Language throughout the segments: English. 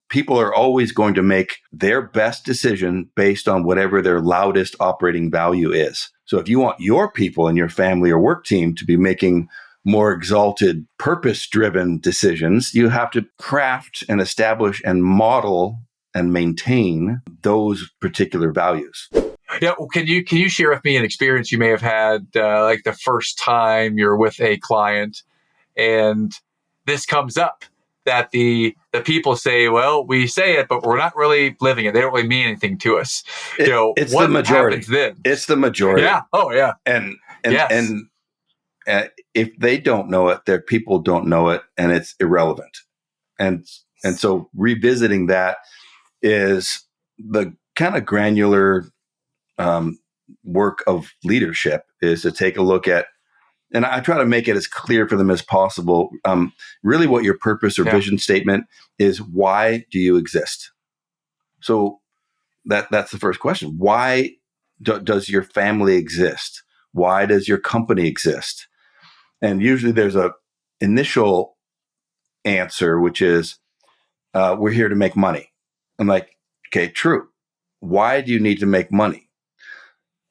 people are always going to make their best decision based on whatever their loudest operating value is. So if you want your people and your family or work team to be making more exalted, purpose-driven decisions, you have to craft and establish and model and maintain those particular values. Yeah, well, can you share with me an experience you may have had, like the first time you're with a client, and this comes up that the people say, "Well, we say it, but we're not really living it. They don't really mean anything to us." It's what the majority. happens then? It's the majority. Yeah. Oh, yeah. And Yes. if they don't know it, their people don't know it, and it's irrelevant. And so revisiting that is the kind of granular work of leadership, is to take a look at, and I try to make it as clear for them as possible. Really what your purpose or vision statement is. Why do you exist? So that's the first question. Why does your family exist? Why does your company exist? And usually there's a initial answer, which is, we're here to make money. I'm like, okay, true. Why do you need to make money?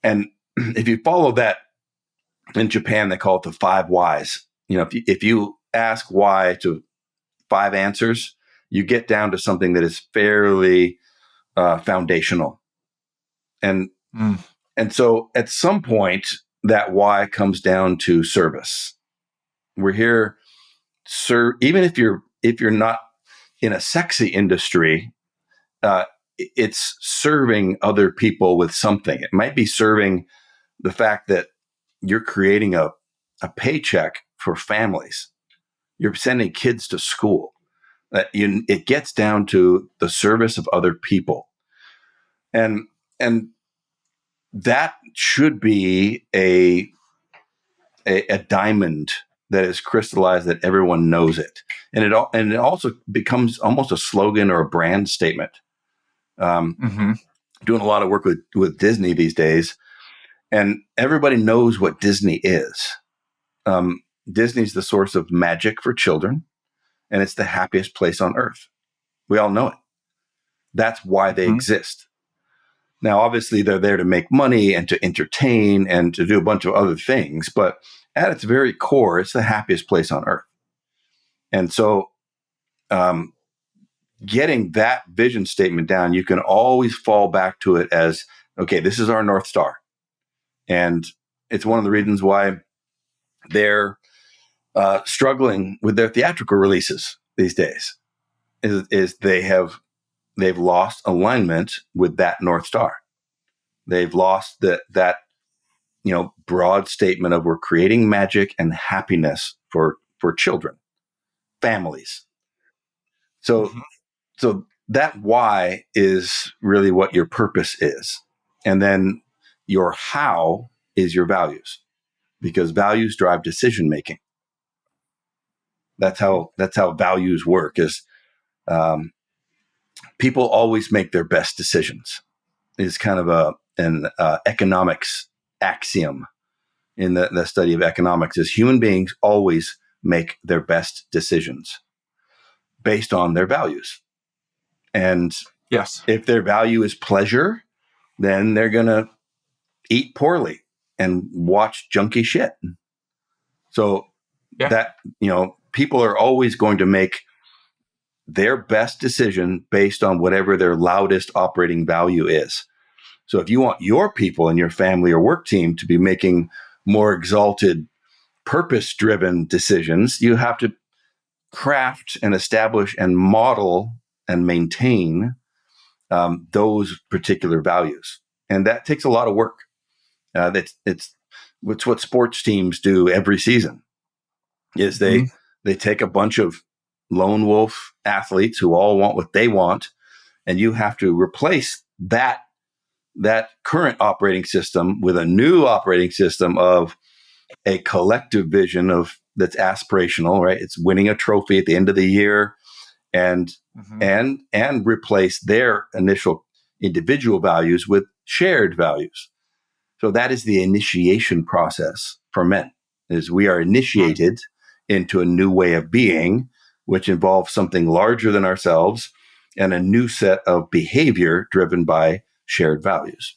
And if you follow that, in Japan, they call it the 5 whys. If you ask why to 5 answers, you get down to something that is fairly foundational. And so at some point, that why comes down to service. We're here, even if you're not in a sexy industry, it's serving other people with something. It might be serving the fact that you're creating a paycheck for families. You're sending kids to school. It gets down to the service of other people. And that should be a diamond that is crystallized, that everyone knows it. And it also becomes almost a slogan or a brand statement. Doing a lot of work with Disney these days, and everybody knows what Disney is. Disney's the source of magic for children, and it's the happiest place on earth. We all know it. That's why they exist. Now, obviously, they're there to make money and to entertain and to do a bunch of other things, but at its very core, it's the happiest place on earth. And so, getting that vision statement down, you can always fall back to it as, okay, this is our North Star. And it's one of the reasons why they're struggling with their theatrical releases these days, is they've lost alignment with that North Star. They've lost that broad statement of, we're creating magic and happiness for children, families. So that why is really what your purpose is. And then your how is your values, because values drive decision making. That's how values work. Is people always make their best decisions. Is kind of an economics axiom in the study of economics. Is human beings always make their best decisions based on their values. And yes, if their value is pleasure, then they're going to eat poorly and watch junky shit. So that, people are always going to make their best decision based on whatever their loudest operating value is. So if you want your people and your family or work team to be making more exalted, purpose-driven decisions, you have to craft and establish and model and maintain those particular values. And that takes a lot of work. It's what sports teams do every season, is they take a bunch of lone wolf athletes who all want what they want, and you have to replace that current operating system with a new operating system of a collective vision that's aspirational, right? It's winning a trophy at the end of the year, and replace their initial individual values with shared values. So that is the initiation process for men, is we are initiated into a new way of being, which involves something larger than ourselves and a new set of behavior driven by shared values.